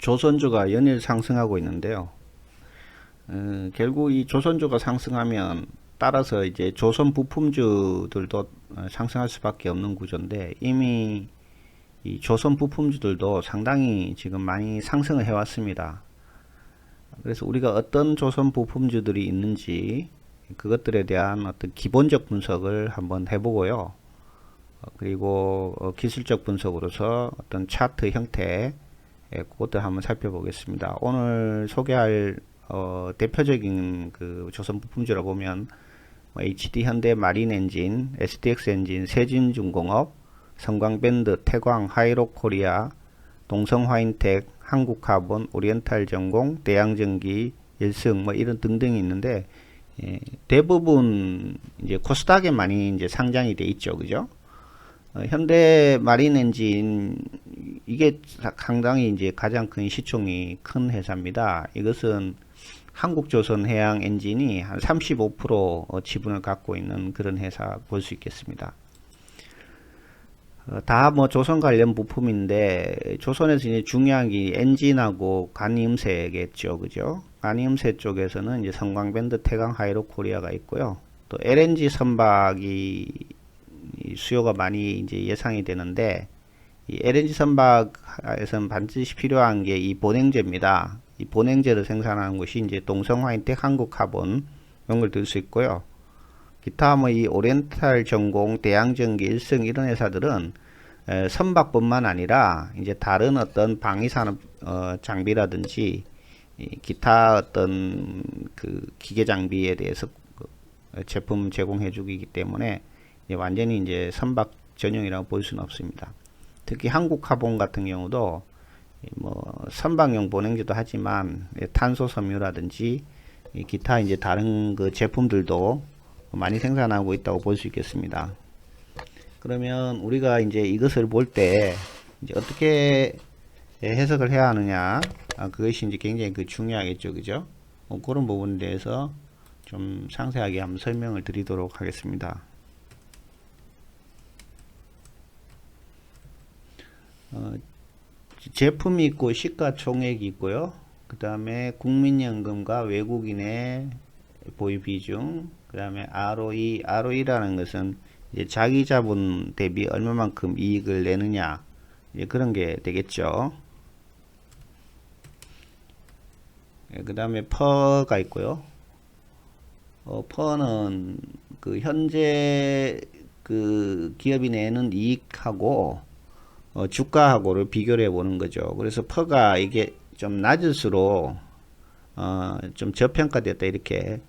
조선주가 연일 상승하고 있는데요. 결국 이 조선주가 상승하면 따라서 이제 조선 부품주들도 상승할 수밖에 없는 구조인데, 이미 이 조선 부품주들도 상당히 지금 많이 상승을 해왔습니다. 그래서 우리가 어떤 조선 부품주들이 있는지 그것들에 대한 어떤 기본적 분석을 한번 해보고요. 그리고 기술적 분석으로서 어떤 차트 형태, 그것도 한번 살펴보겠습니다. 오늘 소개할 대표적인 그 조선 부품주라 보면 HD 현대 마린 엔진, SDX 엔진, 세진중공업, 성광밴드, 태광, 하이록 코리아, 동성화인텍, 한국카본, 오리엔탈전공, 대양전기, 일승 이런 등등이 있는데, 대부분 이제 코스닥에 많이 이제 상장이 돼 있죠, 그죠? 현대 마린 엔진, 이게 상당히 이제 가장 큰 시총이 큰 회사입니다. 이것은 한국조선 해양 엔진이 한 35% 지분을 갖고 있는 그런 회사 볼 수 있겠습니다. 다 뭐 조선 관련 부품인데, 조선에서 이제 중요한 게 엔진하고 간이음새겠죠, 그죠? 간이음새 쪽에서는 이제 성광밴드, 태광, 하이로 코리아가 있고요. 또 LNG 선박이 수요가 많이 이제 예상이 되는데, 이 LNG 선박에서는 반드시 필요한 게 이 본행제입니다. 이 본행제를 생산하는 것이 이제 동성화인텍, 한국카본 이런 걸 들 수 있고요. 기타 뭐 이 오리엔탈 전공, 대양전기, 일성 이런 회사들은 선박뿐만 아니라 이제 다른 어떤 방위산업 장비라든지 기타 어떤 그 기계 장비에 대해서 제품 제공해 주기 때문에 완전히 이제 선박 전용이라고 볼 수는 없습니다. 특히 한국카본 같은 경우도 뭐 선박용 본행제도 하지만 탄소 섬유라든지 기타 이제 다른 그 제품들도 많이 생산하고 있다고 볼 수 있겠습니다. 그러면 우리가 이제 이것을 볼 때 이제 어떻게 해석을 해야 하느냐, 그것이 이제 굉장히 중요하겠죠, 그죠? 그런 부분에 대해서 좀 상세하게 한번 설명을 드리도록 하겠습니다. 제품이 있고 시가총액이 있고요. 그 다음에 국민연금과 외국인의 보유 비중, 그 다음에 ROE라는 것은 이제 자기 자본 대비 얼마만큼 이익을 내느냐, 이제 그런 게 되겠죠. 그 다음에 퍼가 있고요. 퍼는 그 현재 그 기업이 내는 이익하고 주가하고를 비교를 해보는 거죠. 그래서 퍼가 이게 좀 낮을수록 좀 저평가됐다 이렇게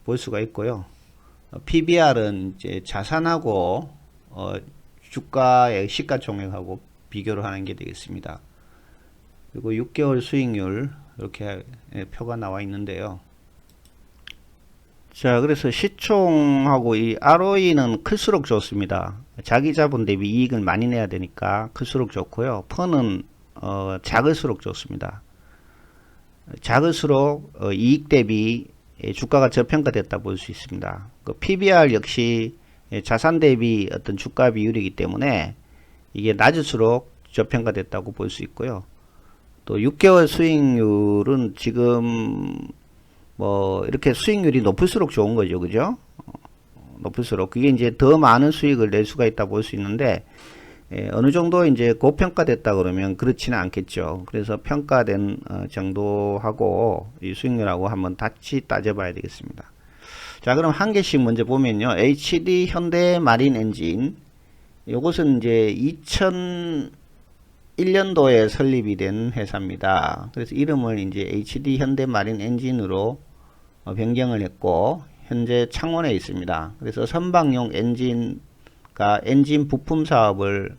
볼 수가 있고요. PBR은 이제 자산하고 주가의 시가총액하고 비교를 하는 게 되겠습니다. 그리고 6개월 수익률 이렇게 표가 나와 있는데요. 자, 그래서 시총하고 이 ROE는 클수록 좋습니다. 자기 자본 대비 이익을 많이 내야 되니까 클수록 좋고요. 퍼는 작을수록 좋습니다. 작을수록 이익 대비 주가가 저평가됐다 볼 수 있습니다. 그 PBR 역시 자산 대비 어떤 주가 비율이기 때문에 이게 낮을수록 저평가됐다고 볼 수 있고요. 또 6개월 수익률은 지금 뭐 이렇게 수익률이 높을수록 좋은 거죠, 그죠? 높을수록 그게 이제 더 많은 수익을 낼 수가 있다 볼 수 있는데, 어느 정도 이제 고평가됐다 그러면 그렇지는 않겠죠. 그래서 평가된 정도하고 이 수익률하고 한번 같이 따져봐야 되겠습니다. 자, 그럼 한 개씩 먼저 보면요. HD 현대 마린 엔진, 이것은 이제 2001년도에 설립이 된 회사입니다. 그래서 이름을 이제 HD 현대 마린 엔진으로 변경을 했고, 현재 창원에 있습니다. 그래서 선박용 엔진과 엔진 부품 사업을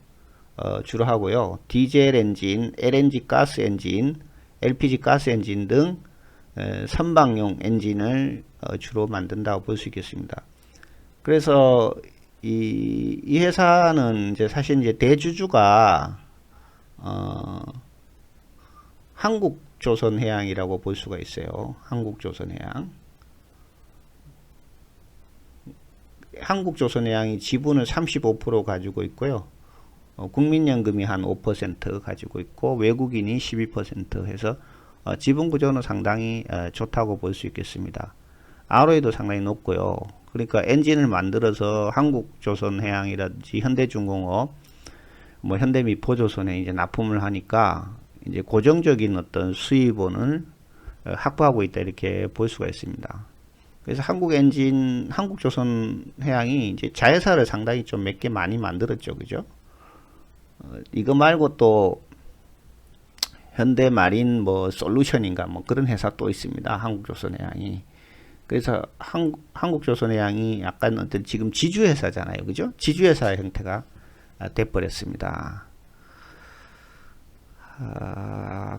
주로 하고요. 디젤 엔진, LNG 가스 엔진, LPG 가스 엔진 등 선박용 엔진을 주로 만든다고 볼 수 있겠습니다. 그래서 이 회사는 이제 사실 이제 대주주가 한국조선해양이라고 볼 수가 있어요. 한국조선해양. 한국조선해양이 지분을 35% 가지고 있고요. 국민연금이 한 5% 가지고 있고 외국인이 12% 해서 지분 구조는 상당히 좋다고 볼 수 있겠습니다. ROE도 상당히 높고요. 그러니까 엔진을 만들어서 한국조선해양이라든지 현대중공업, 뭐 현대미 보조선에 이제 납품을 하니까 이제 고정적인 어떤 수입원을 확보하고 있다 이렇게 볼 수가 있습니다. 그래서 한국조선해양이 이제 자회사를 상당히 좀 몇 개 많이 만들었죠, 그죠? 이거 말고 또 현대마린 뭐 솔루션인가 뭐 그런 회사 또 있습니다. 한국조선해양이. 그래서 한국조선해양이 약간 어떤 지금 지주회사잖아요, 그죠? 지주회사 형태가 돼버렸습니다.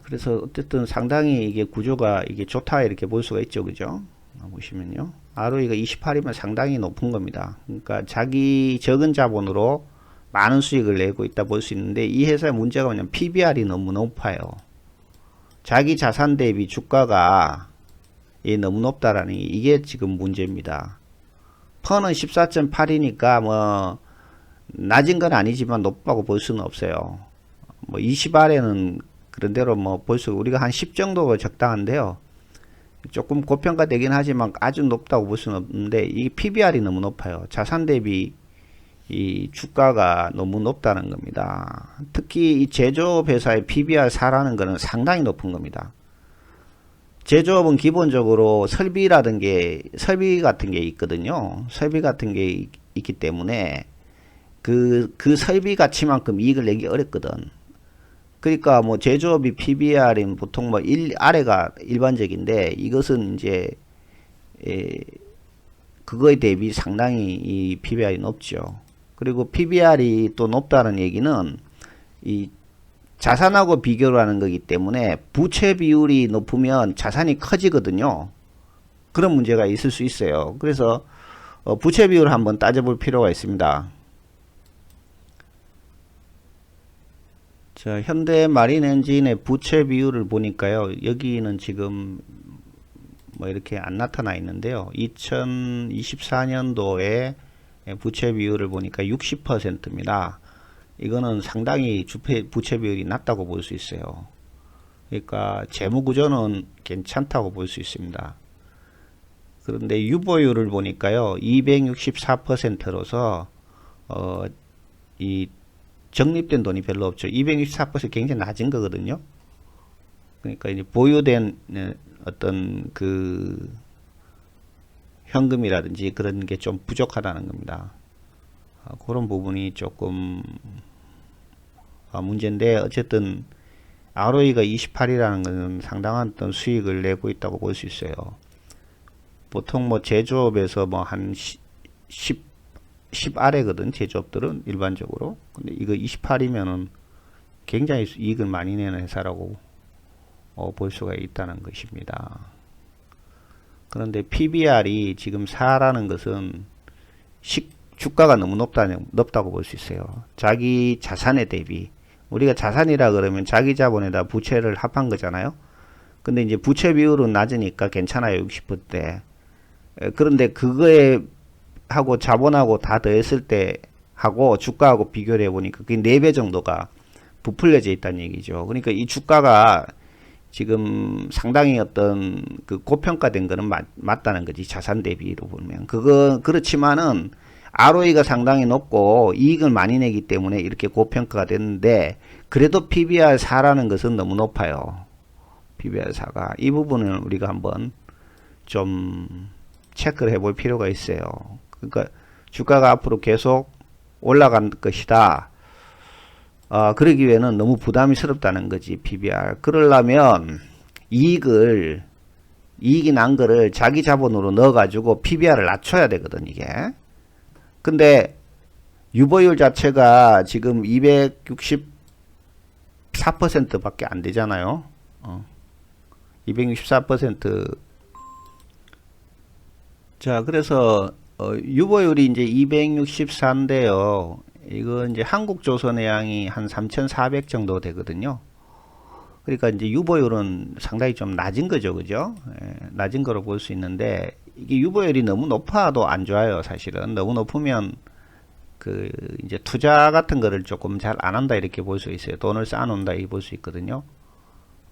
그래서 어쨌든 상당히 이게 구조가 이게 좋다 이렇게 볼 수가 있죠, 그죠? 보시면요, ROE가 28이면 상당히 높은 겁니다. 그러니까 자기 적은 자본으로 많은 수익을 내고 있다 볼 수 있는데, 이 회사의 문제가 뭐냐면 PBR이 너무 높아요. 자기 자산 대비 주가가 너무 높다라는 이게 지금 문제입니다. 퍼는 14.8이니까 뭐 낮은 건 아니지만 높다고 볼 수는 없어요. 뭐 20 아래는 그런대로 뭐 볼 수, 우리가 한 10 정도가 적당한데요. 조금 고평가되긴 하지만 아주 높다고 볼 수는 없는데, 이 PBR이 너무 높아요. 자산 대비 이 주가가 너무 높다는 겁니다. 특히 이 제조업 회사의 PBR 4라는 것은 상당히 높은 겁니다. 제조업은 기본적으로 설비 같은 게 있거든요. 설비 같은 게 있기 때문에 그 설비 가치만큼 이익을 내기 어렵거든. 그러니까 뭐 제조업이 PBR은 보통 뭐 1 아래가 일반적인데, 이것은 이제 그거에 대비 상당히 이 PBR이 높죠. 그리고 PBR이 또 높다는 얘기는 이 자산하고 비교를 하는 거기 때문에 부채 비율이 높으면 자산이 커지거든요. 그런 문제가 있을 수 있어요. 그래서 부채 비율을 한번 따져볼 필요가 있습니다. 자, 현대마린엔진의 부채 비율을 보니까요, 여기는 지금 뭐 이렇게 안 나타나 있는데요, 2024년도에 부채 비율을 보니까 60%입니다. 이거는 상당히 부채 비율이 낮다고 볼 수 있어요. 그러니까 재무 구조는 괜찮다고 볼 수 있습니다. 그런데 유보율을 보니까요, 264%로서 이 적립된 돈이 별로 없죠. 264% 굉장히 낮은 거거든요. 그러니까 이제 보유된 어떤 그 현금이라든지 그런 게 좀 부족하다는 겁니다. 그런 부분이 조금 문제인데, 어쨌든 ROE가 28이라는 것은 상당한 어떤 수익을 내고 있다고 볼 수 있어요. 보통 뭐 제조업에서 뭐 한 10 아래거든, 제조업들은 일반적으로. 근데 이거 28이면은 굉장히 이익을 많이 내는 회사라고 볼 수가 있다는 것입니다. 그런데 PBR이 지금 4라는 것은 주가가 너무 높다고 볼 수 있어요. 자기 자산에 대비. 우리가 자산이라 그러면 자기 자본에다 부채를 합한 거잖아요. 근데 이제 부채 비율은 낮으니까 괜찮아요, 60%. 그런데 그거에 하고 자본하고 다 더했을 때 하고 주가하고 비교를 해보니까 그게 4배 정도가 부풀려져 있다는 얘기죠. 그러니까 이 주가가 지금 상당히 어떤 그 고평가된 거는 맞다는 거지, 자산 대비로 보면. 그렇지만은 ROE가 상당히 높고 이익을 많이 내기 때문에 이렇게 고평가가 됐는데, 그래도 PBR 4라는 것은 너무 높아요. PBR 4가. 이 부분은 우리가 한번 좀 체크를 해볼 필요가 있어요. 그러니까 주가가 앞으로 계속 올라갈 것이다. 그러기 위해는 너무 부담스럽다는 거지, PBR. 그러려면 이익이 난 거를 자기 자본으로 넣어가지고 PBR을 낮춰야 되거든, 이게. 근데 유보율 자체가 지금 264% 밖에 안 되잖아요. 264%. 자, 그래서 유보율이 이제 264인데요. 이거 이제 한국조선해양이 한 3,400 정도 되거든요. 그러니까 이제 유보율은 상당히 좀 낮은 거죠, 그죠? 낮은 거로 볼 수 있는데, 이게 유보율이 너무 높아도 안 좋아요, 사실은. 너무 높으면 그 이제 투자 같은 거를 조금 잘 안 한다 이렇게 볼 수 있어요. 돈을 쌓아놓는다 이렇게 볼 수 있거든요.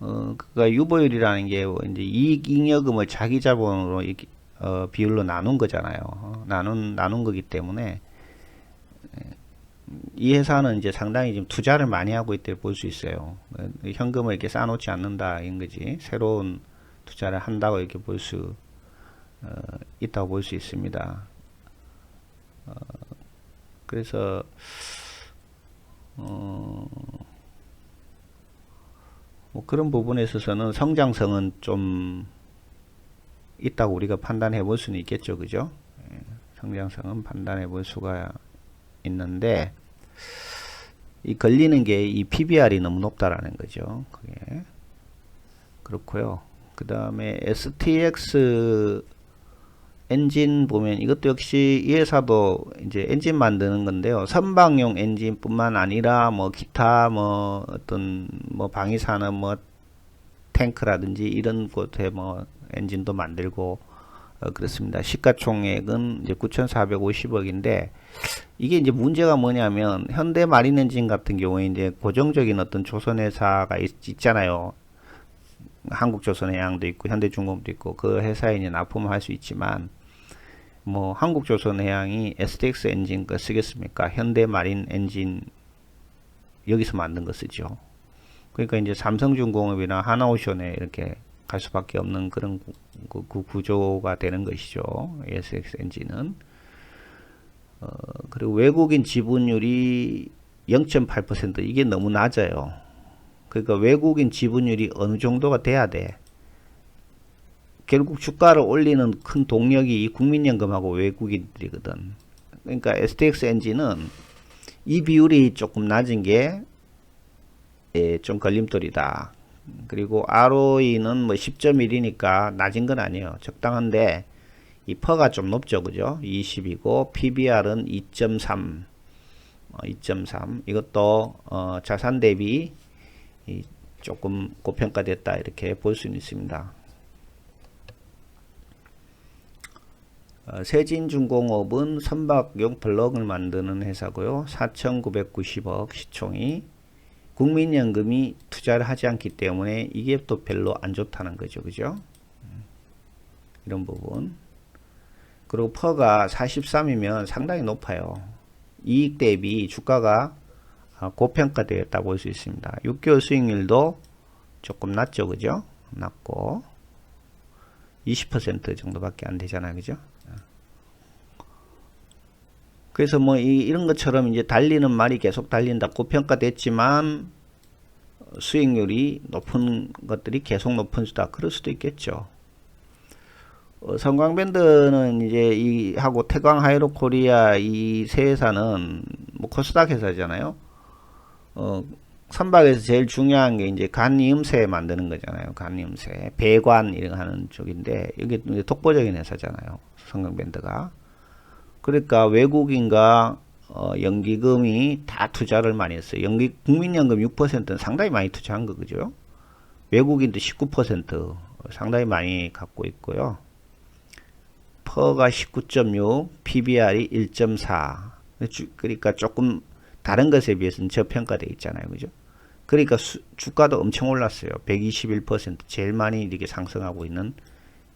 그니까 유보율이라는 게 이제 이익잉여금을 자기 자본으로 이렇게 비율로 나눈 거잖아요. 나눈 거기 때문에 이 회사는 이제 상당히 지금 투자를 많이 하고 있다고 볼 수 있어요. 현금을 이렇게 쌓아놓지 않는다 이런 거지. 새로운 투자를 한다고 이렇게 볼 수 있다고 볼 수 있습니다. 그래서 뭐 그런 부분에 있어서는 성장성은 좀 있다고 우리가 판단해 볼 수는 있겠죠, 그죠? 성장성은 판단해 볼 수가 있는데, 이 걸리는 게 이 PBR이 너무 높다라는 거죠. 그게 그렇고요. 그 다음에 STX 엔진 보면 이것도 역시 이 회사도 이제 엔진 만드는 건데요. 선박용 엔진뿐만 아니라 뭐 기타 뭐 어떤 뭐 방위산업 뭐 탱크라든지 이런 곳에 뭐 엔진도 만들고 그렇습니다. 시가총액은 이제 9,450억인데 이게 이제 문제가 뭐냐면 현대 마린 엔진 같은 경우에 이제 고정적인 어떤 조선회사가 있잖아요. 한국조선해양도 있고 현대중공업도 있고 그 회사에 이제 납품을 할 수 있지만 뭐 한국조선해양이 STX 엔진 거 쓰겠습니까? 현대마린 엔진 여기서 만든 거 쓰죠. 그러니까 이제 삼성중공업이나 하나오션에 이렇게 갈 수밖에 없는 그런 구조가 되는 것이죠. STX 엔진은 그리고 외국인 지분율이 0.8% 이게 너무 낮아요. 그러니까 외국인 지분율이 어느 정도가 돼야 돼. 결국 주가를 올리는 큰 동력이 이 국민연금하고 외국인들이거든. 그러니까 STX 엔진은 이 비율이 조금 낮은 게 좀 걸림돌이다. 그리고 ROE는 뭐 10.1이니까 낮은 건 아니에요. 적당한데 이 퍼가 좀 높죠, 그죠? 20이고 PBR은 2.3, 2.3. 이것도 자산 대비 조금 고평가됐다 이렇게 볼 수는 있습니다. 세진중공업은 선박용 블럭을 만드는 회사고요. 4,990억 시총이 국민연금이 투자를 하지 않기 때문에 이게 또 별로 안 좋다는 거죠, 그죠? 이런 부분. 그리고 퍼가 43이면 상당히 높아요. 이익 대비 주가가 고평가되었다 볼 수 있습니다. 6개월 수익률도 조금 낮죠, 그죠? 낮고 20% 정도밖에 안 되잖아요, 그죠? 그래서 뭐 이런 것처럼 이제 달리는 말이 계속 달린다. 고평가됐지만 수익률이 높은 것들이 계속 높은 수다. 그럴 수도 있겠죠. 성광밴드는 이제 이 하고 태광 하이로코리아 이 세 회사는 뭐 코스닥 회사잖아요. 선박에서 제일 중요한 게 이제 간이음새 만드는 거잖아요. 간이음새, 배관 이런 거 하는 쪽인데 이게 독보적인 회사잖아요. 성광밴드가. 그러니까 외국인과 연기금이 다 투자를 많이 했어요. 국민연금 6%는 상당히 많이 투자한 거 그죠? 외국인도 19% 상당히 많이 갖고 있고요. 퍼가 19.6, PBR이 1.4. 그러니까 조금 다른 것에 비해서는 저평가되어 있잖아요. 그죠? 그러니까 주가도 엄청 올랐어요. 121% 제일 많이 이렇게 상승하고 있는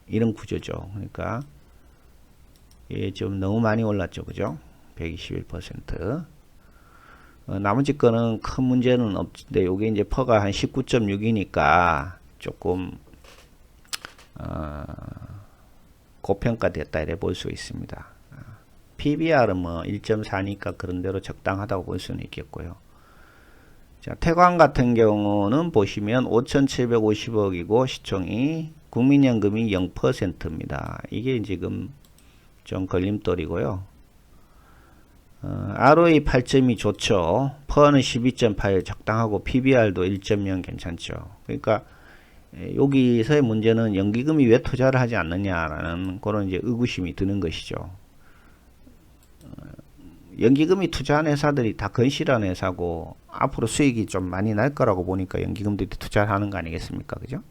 이런 구조죠. 그러니까 예, 좀 너무 많이 올랐죠. 그죠? 121%. 나머지 거는 큰 문제는 없는데 요게 이제 퍼가 한 19.6이니까 조금 고평가됐다 이래 볼 수 있습니다. PBR은 뭐 1.4니까 그런대로 적당하다고 볼 수는 있겠고요. 자, 태광 같은 경우는 보시면 5,750억이고 시총이 국민연금이 0%입니다. 이게 지금 좀 걸림돌이고요. ROE 8.2 좋죠. 퍼는 12.8 적당하고 PBR도 1.0 괜찮죠. 그러니까 여기서의 문제는 연기금이 왜 투자를 하지 않느냐라는 그런 이제 의구심이 드는 것이죠. 연기금이 투자한 회사들이 다 건실한 회사고 앞으로 수익이 좀 많이 날 거라고 보니까 연기금들이 투자를 하는 거 아니겠습니까? 그죠?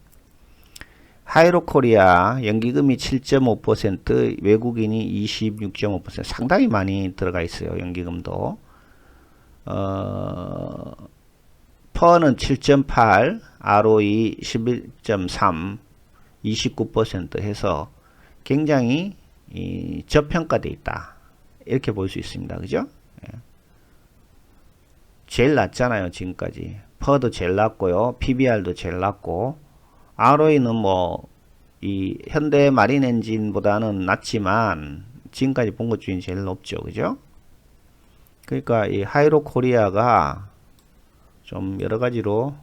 하이로코리아 연기금이 7.5%, 외국인이 26.5%, 상당히 많이 들어가 있어요. 연기금도. 퍼는 7.8, ROE 11.3, 29% 해서 굉장히 저평가되어 있다. 이렇게 볼 수 있습니다. 그죠? 예. 제일 낮잖아요. 지금까지. 퍼도 제일 낮고요. PBR도 제일 낮고, ROE는 뭐, 이 현대 마린 엔진보다는 낮지만, 지금까지 본 것 중에 제일 높죠. 그죠? 그러니까 이 하이로 코리아가 좀 여러 가지로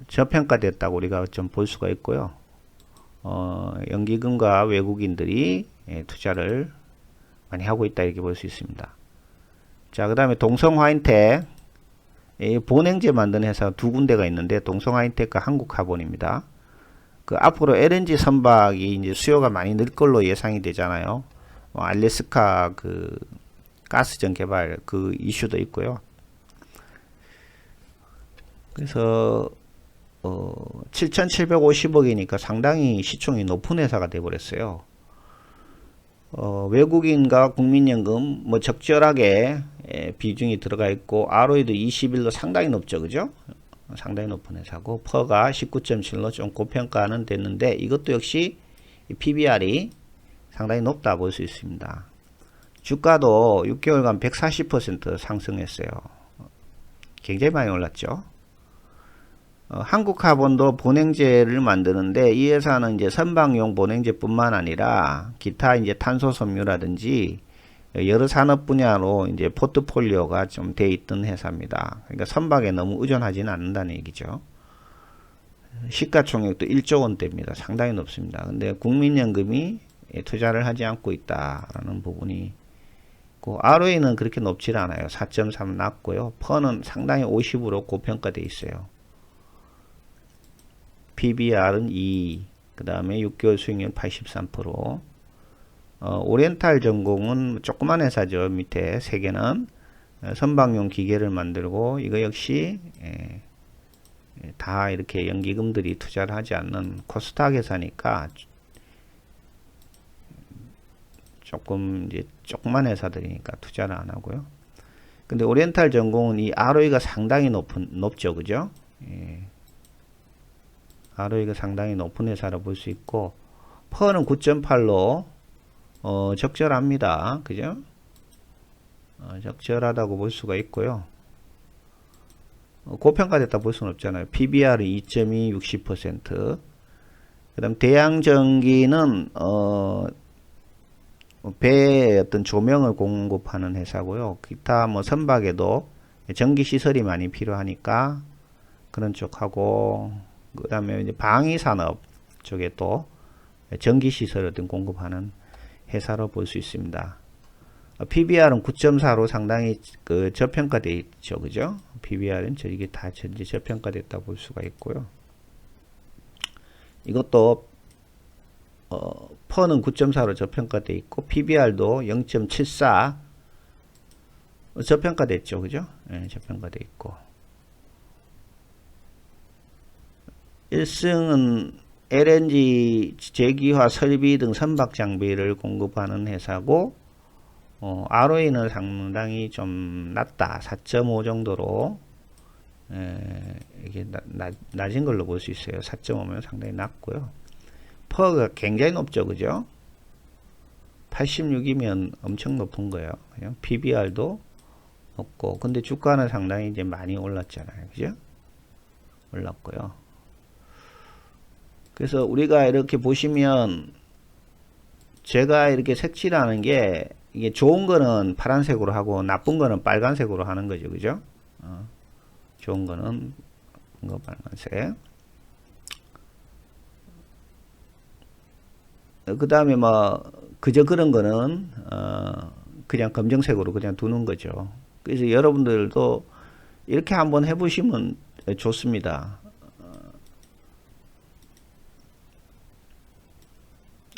저평가됐다고 우리가 좀 볼 수가 있고요. 연기금과 외국인들이 투자를 많이 하고 있다 이렇게 볼 수 있습니다. 자, 그 다음에 동성화인텍, 본행제 만드는 회사 두 군데가 있는데 동성화인텍과 한국카본입니다. 그 앞으로 LNG 선박이 이제 수요가 많이 늘 걸로 예상이 되잖아요. 알래스카 그 가스전 개발 그 이슈도 있고요. 그래서 7,750억이니까 상당히 시총이 높은 회사가 되어버렸어요. 외국인과 국민연금 뭐 적절하게 비중이 들어가 있고 ROE도 21로 상당히 높죠. 그죠? 상당히 높은 회사고 퍼가 19.7로 좀 고평가는 됐는데 이것도 역시 PBR이 상당히 높다 볼 수 있습니다. 주가도 6개월간 140% 상승했어요. 굉장히 많이 올랐죠. 한국카본도 본행제를 만드는데 이 회사는 이제 선박용 본행제뿐만 아니라 기타 이제 탄소 섬유라든지 여러 산업 분야로 이제 포트폴리오가 좀 돼 있던 회사입니다. 그러니까 선박에 너무 의존하지는 않는다는 얘기죠. 시가총액도 1조 원대입니다. 상당히 높습니다. 근데 국민연금이 투자를 하지 않고 있다라는 부분이 있고 ROE는 그렇게 높지 않아요. 4.3 낮고요. 퍼는 상당히 50으로 고평가되어 있어요. PBR은 2, 그 다음에 6개월 수익률 83%. 오리엔탈 전공은 조그만 회사죠. 밑에 3개는 선박용 기계를 만들고 이거 역시 다 이렇게 연기금들이 투자를 하지 않는 코스닥 회사니까 조금 이제 조그만 회사들이니까 투자를 안 하고요. 근데 오리엔탈 전공은 이 ROE가 상당히 높죠. 그죠? ROE가 상당히 높은 회사라 볼 수 있고 퍼는 9.8로 적절합니다. 그죠? 적절하다고 볼 수가 있고요. 고평가됐다 볼 수는 없잖아요. PBR은 2.2, 60%. 그 다음 대양전기는 배의 어떤 조명을 공급하는 회사고요. 기타 뭐 선박에도 전기 시설이 많이 필요하니까 그런 쪽하고 그 다음에 이제 방위산업 쪽에 또 전기 시설을 공급하는 회사로 볼 수 있습니다. PBR은 9.4로 상당히 그 저평가되어 있죠. 그죠? PBR은 이게 다 전체 저평가됐다 볼 수가 있고요. 이것도 퍼는 9.4로 저평가되어 있고 PBR도 0.74 저평가됐죠. 그죠? 네, 저평가되어 있고 1승은 LNG 제기화 설비 등 선박 장비를 공급하는 회사고 ROE는 상당히 좀 낮다. 4.5 정도로 이게 낮은 걸로 볼 수 있어요. 4.5면 상당히 낮고요. 퍼가 굉장히 높죠. 그죠? 86이면 엄청 높은 거예요. 그냥 PBR도 높고 근데 주가는 상당히 이제 많이 올랐잖아요. 그죠? 올랐고요. 그래서 우리가 이렇게 보시면 제가 이렇게 색칠하는 게 이게 좋은 거는 파란색으로 하고 나쁜 거는 빨간색으로 하는 거죠. 그죠? 좋은 거는 빨간색. 그 다음에 뭐 그저 그런 거는 그냥 검정색으로 그냥 두는 거죠. 그래서 여러분들도 이렇게 한번 해보시면 좋습니다.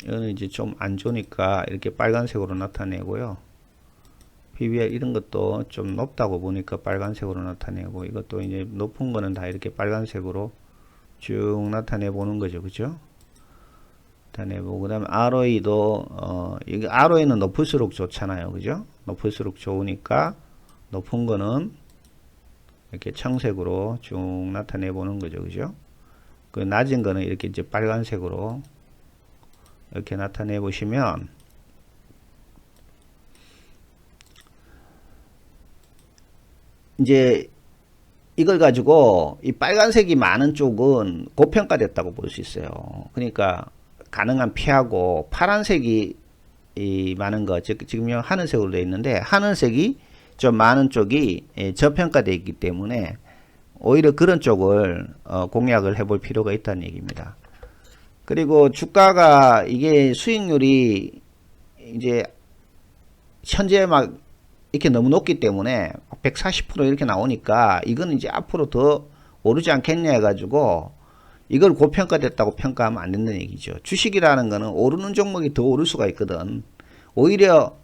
이거는 이제 좀 안 좋으니까 이렇게 빨간색으로 나타내고요. PBR 이런 것도 좀 높다고 보니까 빨간색으로 나타내고 이것도 이제 높은 거는 다 이렇게 빨간색으로 쭉 나타내 보는 거죠. 그죠? 나타내보고, 그 다음에 ROE도, 여기 ROE는 높을수록 좋잖아요. 그죠? 높을수록 좋으니까, 높은 거는 이렇게 청색으로 쭉 나타내보는 거죠. 그죠? 그 낮은 거는 이렇게 이제 빨간색으로 이렇게 나타내 보시면, 이제 이걸 가지고 이 빨간색이 많은 쪽은 고평가됐다고 볼 수 있어요. 그러니까 가능한 피하고, 파란색이 이 많은 거, 지금 하늘색으로 되어 있는데 하늘색이 좀 많은 쪽이 저평가되어 있기 때문에 오히려 그런 쪽을 공략을 해볼 필요가 있다는 얘기입니다. 그리고 주가가 이게 수익률이 이제 현재 막 이렇게 너무 높기 때문에 140% 이렇게 나오니까 이건 이제 앞으로 더 오르지 않겠냐 해가지고 이걸 고평가됐다고 평가하면 안 된다는 얘기죠. 주식이라는 거는 오르는 종목이 더 오를 수가 있거든. 오히려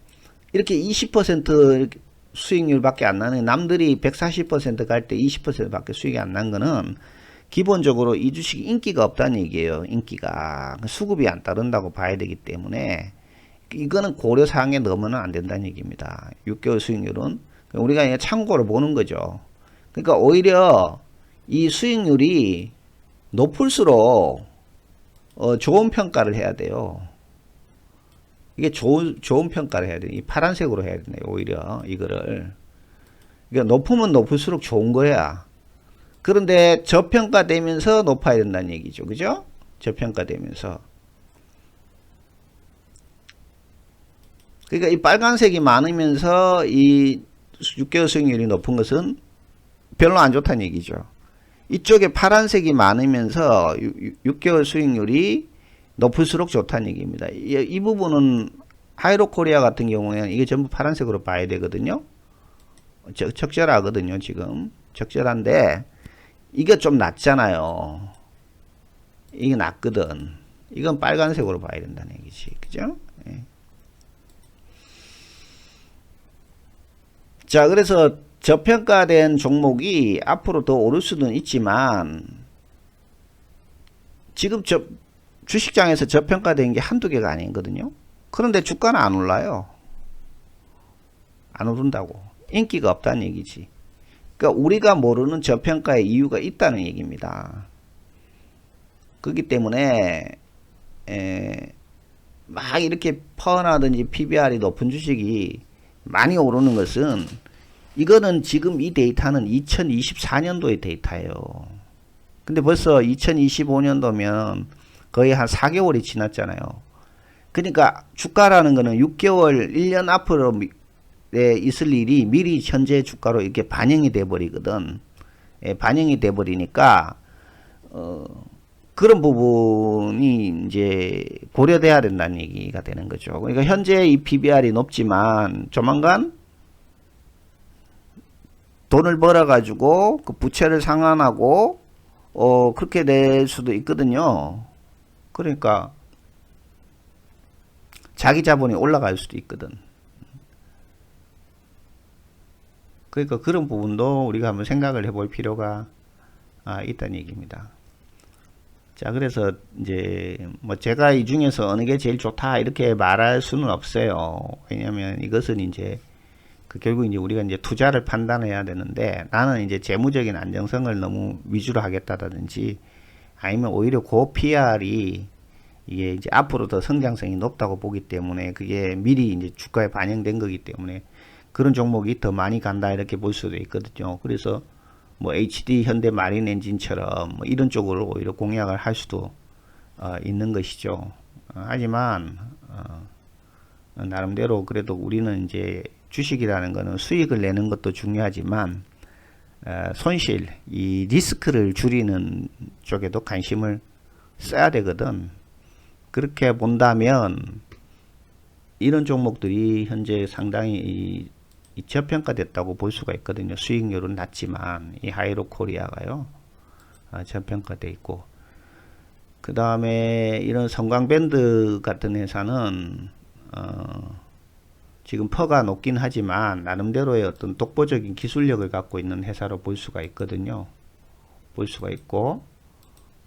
이렇게 20% 수익률 밖에 안 나는, 남들이 140% 갈 때 20% 밖에 수익이 안 난 거는 기본적으로 이 주식이 인기가 없다는 얘기예요. 인기가. 수급이 안 따른다고 봐야 되기 때문에 이거는 고려사항에 넣으면 안 된다는 얘기입니다. 6개월 수익률은. 우리가 그냥 참고로 보는 거죠. 그러니까 오히려 이 수익률이 높을수록 좋은 평가를 해야 돼요. 이게 좋은 평가를 해야 돼. 이 파란색으로 해야 되네. 오히려 이거를. 그러니까 높으면 높을수록 좋은 거야. 그런데 저평가되면서 높아야 된다는 얘기죠. 그죠? 저평가되면서. 그러니까 이 빨간색이 많으면서 이 6개월 수익률이 높은 것은 별로 안 좋다는 얘기죠. 이쪽에 파란색이 많으면서 6개월 수익률이 높을수록 좋다는 얘기입니다. 이 부분은 하이로코리아 같은 경우에는 이게 전부 파란색으로 봐야 되거든요. 적절하거든요. 지금 적절한데 이게 좀 낮잖아요. 이게 낮거든. 이건 빨간색으로 봐야 된다는 얘기지. 그죠? 예. 자, 그래서 저평가된 종목이 앞으로 더 오를 수는 있지만 지금 주식장에서 저평가된 게 한두 개가 아니거든요. 그런데 주가는 안 올라요. 안 오른다고. 인기가 없다는 얘기지. 그러니까 우리가 모르는 저평가의 이유가 있다는 얘기입니다. 그렇기 때문에 막 이렇게 퍼나든지 PBR이 높은 주식이 많이 오르는 것은, 이거는 지금 이 데이터는 2024년도의 데이터예요. 근데 벌써 2025년도면 거의 한 4개월이 지났잖아요. 그러니까 주가라는 거는 6개월, 1년 앞으로 있을 일이 미리 현재 주가로 이렇게 반영이 돼 버리거든. 반영이 돼 버리니까 그런 부분이 이제 고려돼야 된다는 얘기가 되는 거죠. 그러니까 현재 이 PBR이 높지만 조만간 돈을 벌어 가지고 그 부채를 상환하고 그렇게 될 수도 있거든요. 그러니까 자기 자본이 올라갈 수도 있거든. 그러니까 그런 부분도 우리가 한번 생각을 해볼 필요가 있다는 얘기입니다. 자, 그래서 이제 뭐 제가 이 중에서 어느 게 제일 좋다 이렇게 말할 수는 없어요. 왜냐하면 이것은 이제 결국 이제 우리가 이제 투자를 판단해야 되는데, 나는 이제 재무적인 안정성을 너무 위주로 하겠다든지, 아니면 오히려 고 PR이 이게 이제 앞으로 더 성장성이 높다고 보기 때문에 그게 미리 이제 주가에 반영된 거기 때문에 그런 종목이 더 많이 간다 이렇게 볼 수도 있거든요. 그래서 뭐 HD 현대 마린 엔진처럼 뭐 이런 쪽으로 오히려 공략을 할 수도 있는 것이죠. 하지만 나름대로 그래도 우리는 이제 주식이라는 거는 수익을 내는 것도 중요하지만 손실, 이 리스크를 줄이는 쪽에도 관심을 써야 되거든. 그렇게 본다면 이런 종목들이 현재 상당히 저평가됐다고 볼 수가 있거든요. 수익률은 낮지만 이 하이로코리아가요 저평가돼 있고, 그 다음에 이런 성광밴드 같은 회사는 지금 퍼가 높긴 하지만 나름대로의 어떤 독보적인 기술력을 갖고 있는 회사로 볼 수가 있거든요. 볼 수가 있고,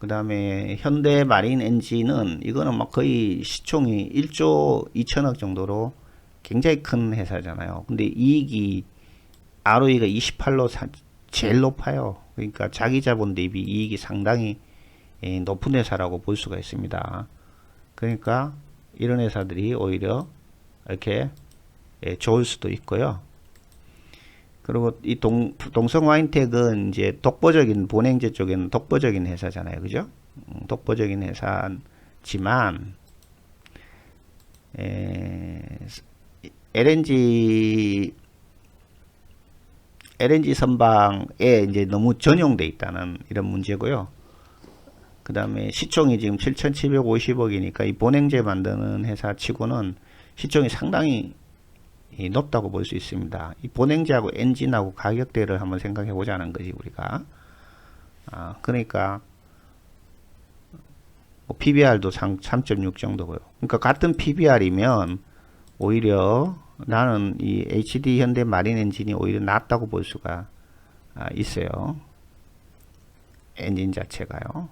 그 다음에 현대 마린 엔진은 이거는 막 거의 시총이 1조 2천억 정도로 굉장히 큰 회사잖아요. 근데 이익이 ROE가 28로 제일 높아요. 그러니까 자기 자본 대비 이익이 상당히 높은 회사라고 볼 수가 있습니다. 그러니까 이런 회사들이 오히려 이렇게 좋을 수도 있고요. 그리고 이 동성 와인텍은 이제 독보적인 본행제 쪽에는 독보적인 회사잖아요, 그죠? 독보적인 회사지만 LNG 선방에 이제 너무 전용돼 있다는 이런 문제고요. 그 다음에 시총이 지금 7,750억이니까 이 본행제 만드는 회사 치고는 시총이 상당히 높다고 볼 수 있습니다. 이 본행제하고 엔진하고 가격대를 한번 생각해 보자는 거지 우리가. 그러니까 뭐 PBR도 3.6 정도고요. 그러니까 같은 PBR이면 오히려 나는 이 HD 현대 마린 엔진이 오히려 낫다고 볼 수가 있어요. 엔진 자체가요.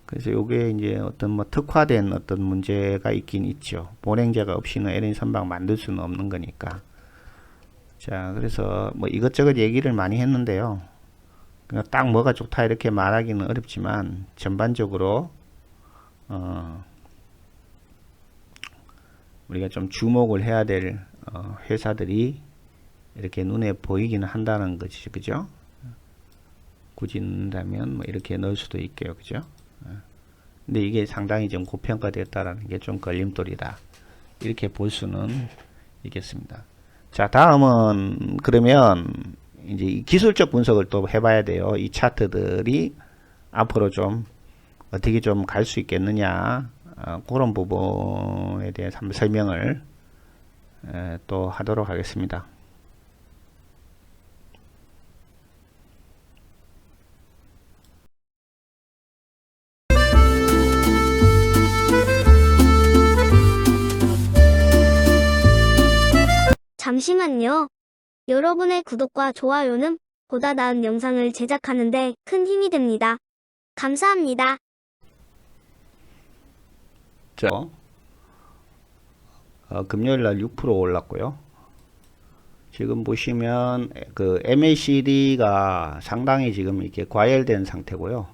그래서 요게 이제 어떤 뭐 특화된 어떤 문제가 있긴 있죠. 본행제가 없이는 LNG 선박 만들 수는 없는 거니까. 자, 그래서 뭐 이것저것 얘기를 많이 했는데요. 그냥 딱 뭐가 좋다 이렇게 말하기는 어렵지만 전반적으로 우리가 좀 주목을 해야 될 회사들이 이렇게 눈에 보이기는 한다는 거지, 그죠? 굳이 넣는다면 뭐 이렇게 넣을 수도 있고요, 그죠? 근데 이게 상당히 좀 고평가되었다라는 게 좀 걸림돌이다. 이렇게 볼 수는 있겠습니다. 자, 다음은 그러면 이제 기술적 분석을 또 해봐야 돼요. 이 차트들이 앞으로 좀 어떻게 좀 갈 수 있겠느냐, 그런 부분에 대해서 한번 설명을 또 하도록 하겠습니다. 잠시만요. 여러분의 구독과 좋아요는 보다 나은 영상을 제작하는데 큰 힘이 됩니다. 감사합니다. 자, 금요일 날 6% 올랐고요. 지금 보시면 그 MACD가 상당히 지금 이렇게 과열된 상태고요.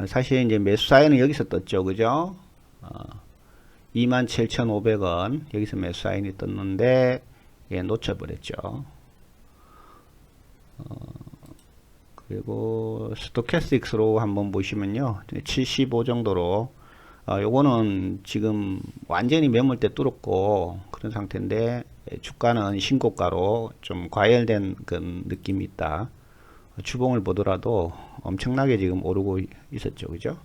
사실 이제 매수 사인은 여기서 떴죠, 그죠? 27,500원 여기서 매수 사인이 떴는데 놓쳐버렸죠. 그리고 스토캐스틱스로 한번 보시면요, 75 정도로 요거는 지금 완전히 매물대 뚫었고 그런 상태인데 주가는 신고가로 좀 과열된 그 느낌이 있다. 주봉을 보더라도 엄청나게 지금 오르고 있었죠, 그죠?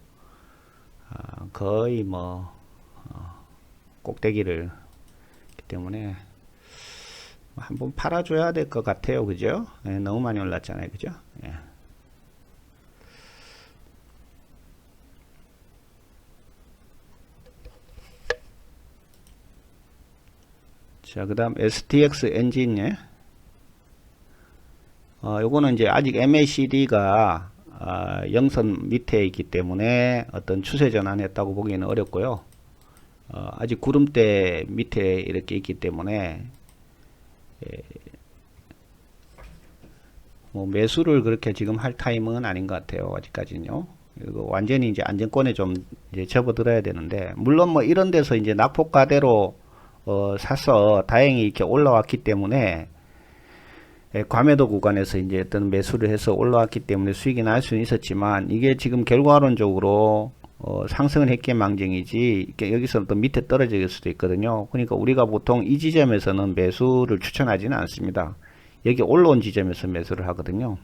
거의 뭐 꼭대기를 했기 때문에 한번 팔아줘야 될 것 같아요, 그죠? 너무 많이 올랐잖아요, 그죠? 자, 그 다음 STX 엔진, 요거는 이제 아직 MACD가 영선 밑에 있기 때문에 어떤 추세 전환했다고 보기는 어렵고요. 아직 구름대 밑에 이렇게 있기 때문에 뭐 매수를 그렇게 지금 할 타임은 아닌 것 같아요, 아직까지는요. 이거 완전히 이제 안정권에 좀 이제 접어들어야 되는데, 물론 뭐 이런 데서 이제 낙폭가대로 사서 다행히 이렇게 올라왔기 때문에 과매도 구간에서 이제 어떤 매수를 해서 올라왔기 때문에 수익이 날 수는 있었지만, 이게 지금 결과론적으로 상승을 했기에 망정이지 여기서 또 밑에 떨어질 수도 있거든요. 그러니까 우리가 보통 이 지점에서는 매수를 추천하지는 않습니다. 여기 올라온 지점에서 매수를 하거든요.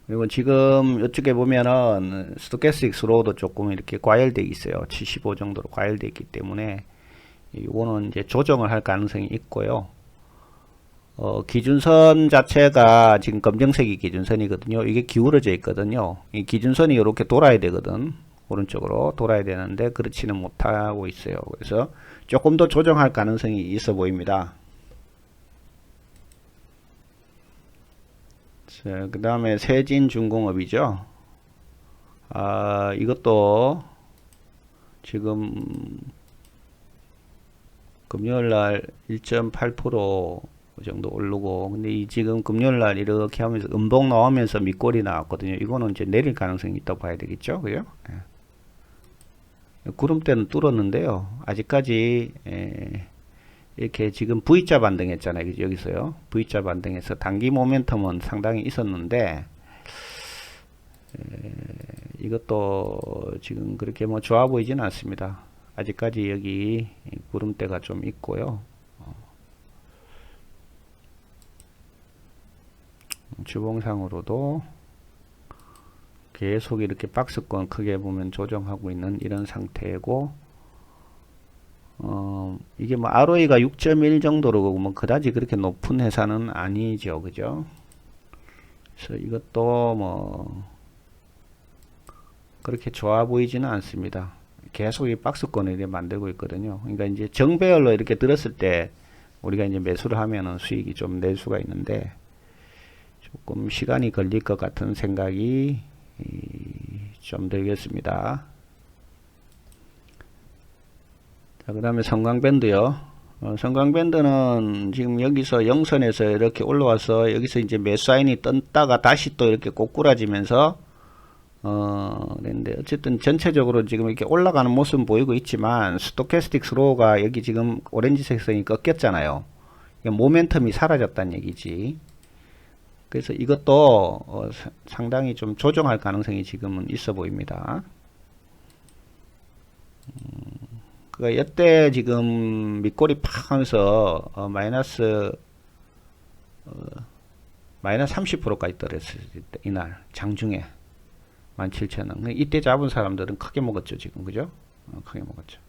그리고 지금 이쪽에 보면은 스토캐스틱스로도 조금 이렇게 과열되어 있어요. 75 정도로 과열되어 있기 때문에 이거는 이제 조정을 할 가능성이 있고요. 기준선 자체가 지금 검정색이 기준선이거든요. 이게 기울어져 있거든요. 이 기준선이 이렇게 돌아야 되거든. 오른쪽으로 돌아야 되는데 그렇지는 못하고 있어요. 그래서 조금 더 조정할 가능성이 있어 보입니다. 자, 그 다음에 세진중공업이죠. 이것도 지금 금요일날 1.8% 정도 오르고, 근데 이 지금 금요일날 이렇게 하면서 음봉 나오면서 밑골이 나왔거든요. 이거는 이제 내릴 가능성이 있다고 봐야 되겠죠, 그죠? 예. 구름대는 뚫었는데요. 아직까지 이렇게 지금 V자 반등했잖아요, 그죠? 여기서요. V자 반등해서 단기 모멘텀은 상당히 있었는데, 이것도 지금 그렇게 뭐 좋아 보이지는 않습니다. 아직까지 여기 구름대가 좀 있고요. 주봉상으로도 계속 이렇게 박스권 크게 보면 조정하고 있는 이런 상태고, 이게 뭐 ROE가 6.1 정도로 뭐 그다지 그렇게 높은 회사는 아니죠, 그죠? 그래서 이것도 뭐 그렇게 좋아 보이지는 않습니다. 계속 이 박스권을 이렇게 만들고 있거든요. 그러니까 이제 정배열로 이렇게 들었을 때 우리가 이제 매수를 하면은 수익이 좀 낼 수가 있는데, 조금 시간이 걸릴 것 같은 생각이 좀 들겠습니다. 자, 그 다음에 성광밴드요. 성광밴드는 지금 여기서 영선에서 이렇게 올라와서 여기서 이제 매수라인이 떴다가 다시 또 이렇게 꼬꾸라지면서 그런데 어쨌든 전체적으로 지금 이렇게 올라가는 모습은 보이고 있지만, 스토캐스틱 스로우가 여기 지금 오렌지색 선이 꺾였잖아요. 모멘텀이 사라졌다는 얘기지. 그래서 이것도 상당히 좀 조정할 가능성이 지금은 있어 보입니다. 그러니까 이때 지금 밑골이 팍 하면서 마이너스 30%까지 떨어졌을 때, 이날 장중에 17,000원. 이때 잡은 사람들은 크게 먹었죠, 지금. 그죠? 크게 먹었죠.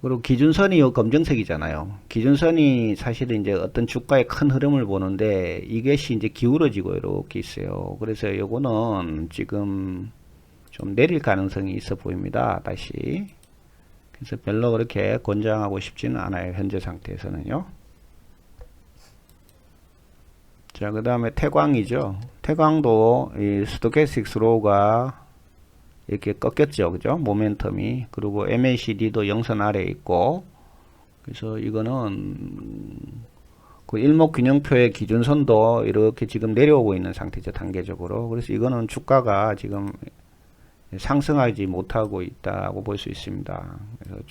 그리고 기준선이 요 검정색이잖아요. 기준선이 사실은 이제 어떤 주가의 큰 흐름을 보는데, 이것이 이제 기울어지고 이렇게 있어요. 그래서 요거는 지금 좀 내릴 가능성이 있어 보입니다, 다시. 그래서 별로 그렇게 권장하고 싶지는 않아요, 현재 상태에서는요. 자, 그 다음에 태광이죠. 태광도 이 스토캐스틱 스로우가 이렇게 꺾였죠, 그죠? 모멘텀이. 그리고 MACD도 영선 아래에 있고, 그래서 이거는 그 일목균형표의 기준선도 이렇게 지금 내려오고 있는 상태죠, 단계적으로. 그래서 이거는 주가가 지금 상승하지 못하고 있다고 볼 수 있습니다. 그래서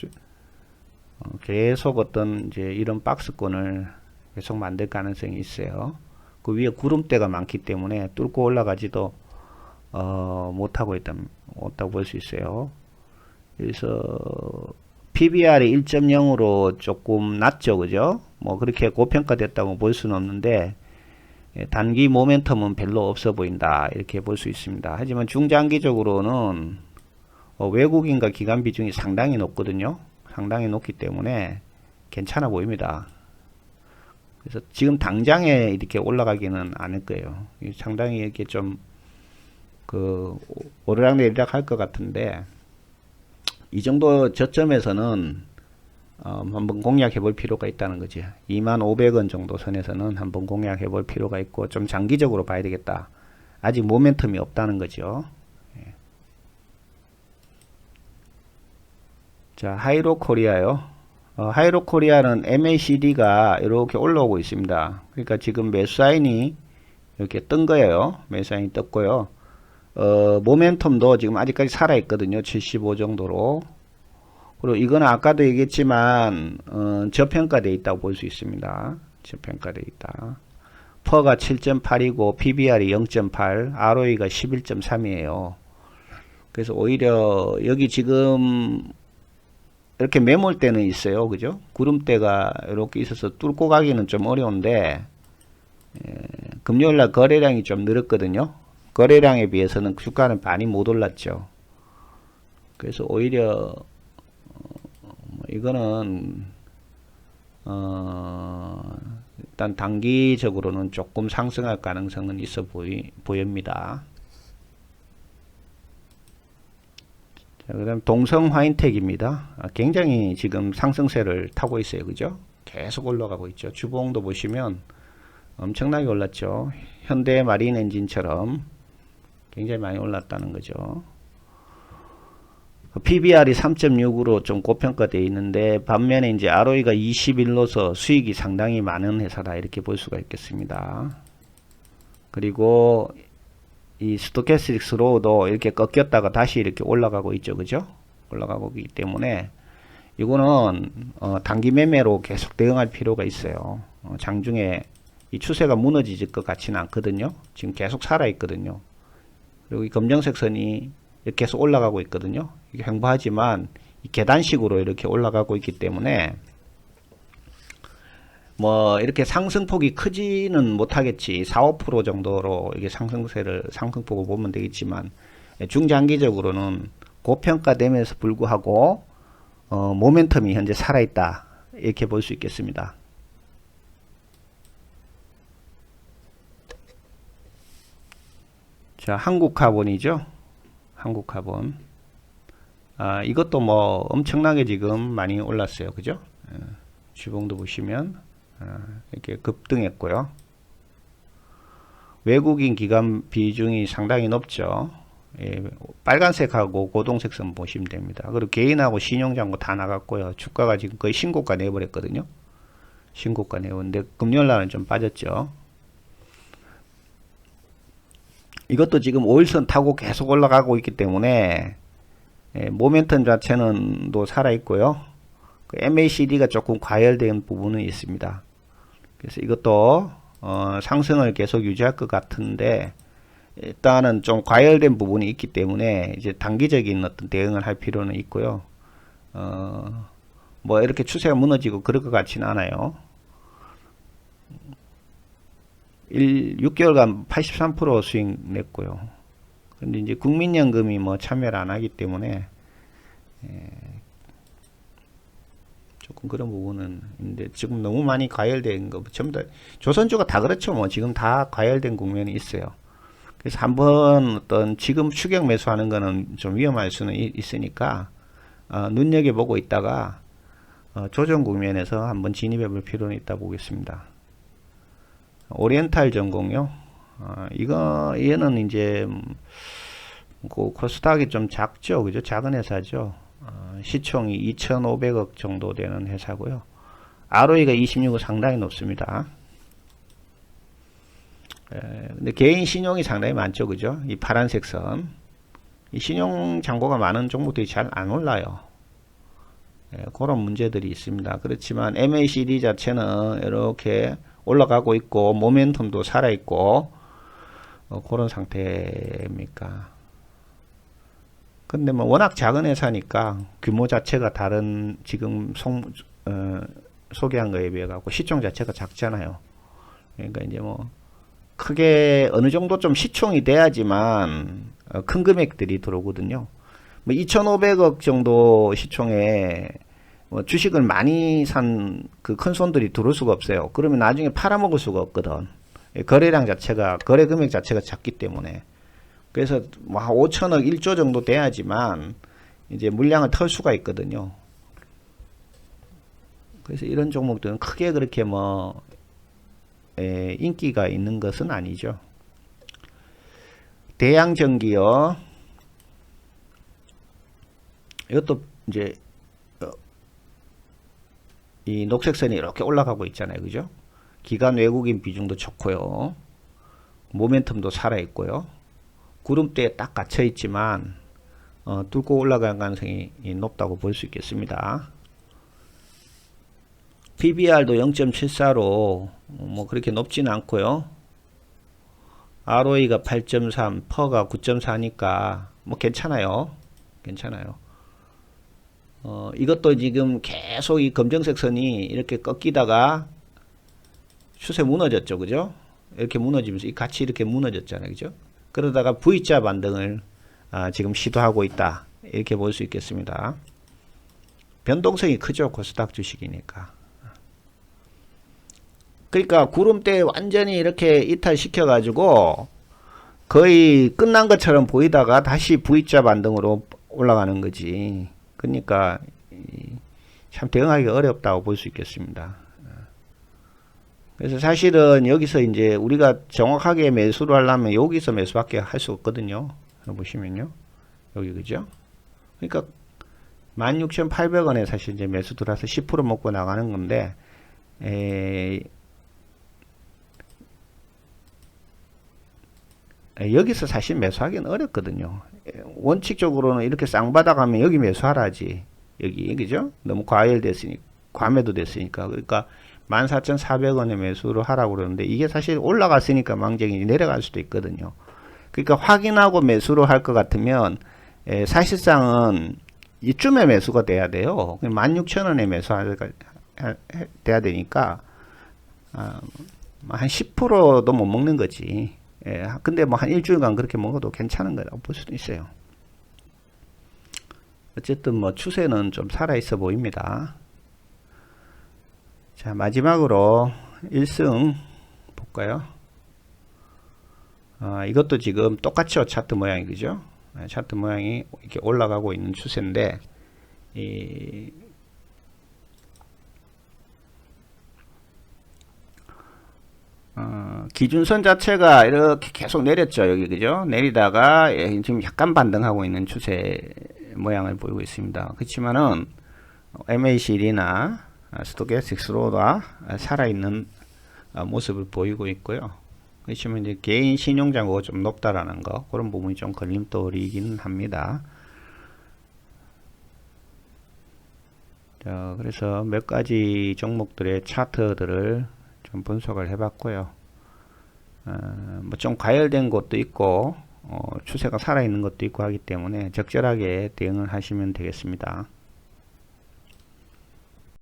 계속 어떤 이제 이런 박스권을 계속 만들 가능성이 있어요. 그 위에 구름대가 많기 때문에 뚫고 올라가지도 못하고 있다고 볼 수 있어요. 그래서 PBR이 1.0으로 조금 낮죠, 그죠? 뭐 그렇게 고평가됐다고 볼 수는 없는데, 단기 모멘텀은 별로 없어 보인다, 이렇게 볼 수 있습니다. 하지만 중장기적으로는 외국인과 기관 비중이 상당히 높거든요. 상당히 높기 때문에 괜찮아 보입니다. 그래서 지금 당장에 이렇게 올라가기는 않을 거예요. 상당히 이렇게 좀 오르락내리락 할 것 같은데, 이 정도 저점에서는 한번 공략해 볼 필요가 있다는 거죠. 25,500원 정도 선에서는 한번 공략해 볼 필요가 있고, 좀 장기적으로 봐야 되겠다. 아직 모멘텀이 없다는 거죠. 예. 자, 하이로코리아요. 하이로코리아는 MACD가 이렇게 올라오고 있습니다. 그러니까 지금 매수라인이 이렇게 뜬 거예요. 매수라인이 떴고요. 모멘텀도 지금 아직까지 살아있거든요. 75 정도로. 그리고 이거는 아까도 얘기했지만 저평가되어 있다고 볼 수 있습니다. 저평가되어 있다. 퍼가 7.8이고 PBR이 0.8, ROE가 11.3이에요. 그래서 오히려 여기 지금 이렇게 매몰 때는 있어요, 그죠? 구름대가 이렇게 있어서 뚫고 가기는 좀 어려운데, 금요일날 거래량이 좀 늘었거든요. 거래량에 비해서는 주가는 많이 못 올랐죠. 그래서 오히려 이거는 일단 단기적으로는 조금 상승할 가능성은 있어 보입니다. 자, 그 다음 동성 화인텍입니다. 굉장히 지금 상승세를 타고 있어요, 그죠? 계속 올라가고 있죠. 주봉도 보시면 엄청나게 올랐죠. 현대 마린 엔진처럼 굉장히 많이 올랐다는 거죠. PBR이 3.6으로 좀 고평가되어 있는데 반면에 이제 ROE가 21로서 수익이 상당히 많은 회사다 이렇게 볼 수가 있겠습니다. 그리고 이 스토캐스틱 스로우도 이렇게 꺾였다가 다시 이렇게 올라가고 있죠. 그죠? 올라가고 있기 때문에 이거는 단기 매매로 계속 대응할 필요가 있어요. 장중에 이 추세가 무너질 것 같지는 않거든요. 지금 계속 살아 있거든요. 그리고 이 검정색 선이 이렇게 계속 올라가고 있거든요. 이게 횡보하지만 이 계단식으로 이렇게 올라가고 있기 때문에 뭐 이렇게 상승폭이 크지는 못하겠지. 4, 5% 정도로 이게 상승폭을 보면 되겠지만 중장기적으로는 고평가됨에도 불구하고 모멘텀이 현재 살아있다 이렇게 볼 수 있겠습니다. 자, 한국카본이죠. 한국카본. 이것도 뭐 엄청나게 지금 많이 올랐어요. 그죠? 주봉도 보시면 이렇게 급등했고요. 외국인 기관 비중이 상당히 높죠. 빨간색하고 고동색 선 보시면 됩니다. 그리고 개인하고 신용장고 다 나갔고요. 주가가 지금 거의 신고가 내버렸거든요. 신고가 내었는데 금요일 날은 좀 빠졌죠. 이것도 지금 5일선 타고 계속 올라가고 있기 때문에 모멘텀 자체는 또 살아있고요. 그 MACD가 조금 과열된 부분은 있습니다. 그래서 이것도 상승을 계속 유지할 것 같은데 일단은 좀 과열된 부분이 있기 때문에 이제 단기적인 어떤 대응을 할 필요는 있고요. 뭐 이렇게 추세가 무너지고 그럴 것 같지는 않아요. 6개월간 83% 수익 냈고요. 근데 이제 국민연금이 뭐 참여를 안 하기 때문에 조금 그런 부분은 있는데 지금 너무 많이 과열된 거 전부 다 조선주가 다 그렇죠. 뭐 지금 다 과열된 국면이 있어요. 그래서 한번 어떤 지금 추격 매수하는 거는 좀 위험할 수는 있으니까 눈여겨보고 있다가 조정 국면에서 한번 진입해 볼 필요는 있다 보겠습니다. 오리엔탈 전공요. 얘는 이제 그 코스닥이 좀 작죠. 그죠? 작은 회사죠. 시총이 2,500억 정도 되는 회사고요. ROE가 26은 상당히 높습니다. 근데 개인 신용이 상당히 많죠. 그죠? 이 파란색 선. 이 신용 잔고가 많은 종목들이 잘 안 올라요. 그런 문제들이 있습니다. 그렇지만 MACD 자체는 이렇게 올라가고 있고 모멘텀도 살아있고 그런 상태입니까. 근데 뭐 워낙 작은 회사니까 규모 자체가 다른 지금 소개한 거에 비해 갖고 시총 자체가 작잖아요. 그러니까 이제 뭐 크게 어느 정도 좀 시총이 돼야지만 큰 금액들이 들어오거든요. 뭐 2,500억 정도 시총에 뭐 주식을 많이 산 그 큰 손들이 들어올 수가 없어요. 그러면 나중에 팔아먹을 수가 없거든. 거래량 자체가, 거래 금액 자체가 작기 때문에. 그래서 뭐 5천억 1조 정도 돼야지만 이제 물량을 털 수가 있거든요. 그래서 이런 종목들은 크게 그렇게 뭐 인기가 있는 것은 아니죠. 대양전기요. 이것도 이제 이 녹색선이 이렇게 올라가고 있잖아요. 그죠? 기관 외국인 비중도 좋고요. 모멘텀도 살아있고요. 구름대에 딱 갇혀 있지만 뚫고 올라갈 가능성이 높다고 볼 수 있겠습니다. PBR도 0.74로 뭐 그렇게 높지는 않고요. ROE가 8.3, 퍼가 9.4니까 뭐 괜찮아요. 괜찮아요. 이것도 지금 계속 이 검정색 선이 이렇게 꺾이다가 추세 무너졌죠. 그죠? 이렇게 무너지면서 같이 이렇게 무너졌잖아요. 그죠? 그러다가 V자 반등을 지금 시도하고 있다. 이렇게 볼 수 있겠습니다. 변동성이 크죠. 코스닥 주식이니까. 그러니까 구름대 완전히 이렇게 이탈시켜 가지고 거의 끝난 것처럼 보이다가 다시 V자 반등으로 올라가는 거지. 그러니까 참 대응하기 어렵다고 볼 수 있겠습니다. 그래서 사실은 여기서 이제 우리가 정확하게 매수를 하려면 여기서 매수밖에 할 수 없거든요. 보시면요. 여기 그죠? 그러니까 16,800원에 사실 이제 매수 들어와서 10% 먹고 나가는 건데, 여기서 사실 매수하기는 어렵거든요. 원칙적으로는 이렇게 쌍바닥 하면 여기 매수하라지. 여기, 그죠? 너무 과열됐으니까, 과매도 됐으니까. 그러니까 14,400원에 매수를 하라고 그러는데, 이게 사실 올라갔으니까 망정이 내려갈 수도 있거든요. 그러니까 확인하고 매수를 할 것 같으면, 사실상은 이쯤에 매수가 돼야 돼요. 16,000원에 돼야 되니까, 한 10%도 못 먹는 거지. 근데 뭐 한 일주일간 그렇게 먹어도 괜찮은 거라고 볼 수도 있어요. 어쨌든 뭐 추세는 좀 살아 있어 보입니다. 자, 마지막으로 1승 볼까요? 이것도 지금 똑같죠. 차트 모양이, 그죠? 차트 모양이 이렇게 올라가고 있는 추세인데, 기준선 자체가 이렇게 계속 내렸죠. 여기, 그죠? 내리다가 지금 약간 반등하고 있는 추세 모양을 보이고 있습니다. 그렇지만은 MACD나 스토캐스틱 스로우가 살아있는 모습을 보이고 있고요. 그렇지만 이제 개인 신용장고가 좀 높다라는 거, 그런 부분이 좀 걸림돌이긴 합니다. 자, 그래서 몇 가지 종목들의 차트들을 좀 분석을 해봤고요. 뭐 좀 과열된 것도 있고, 추세가 살아있는 것도 있고 하기 때문에 적절하게 대응을 하시면 되겠습니다.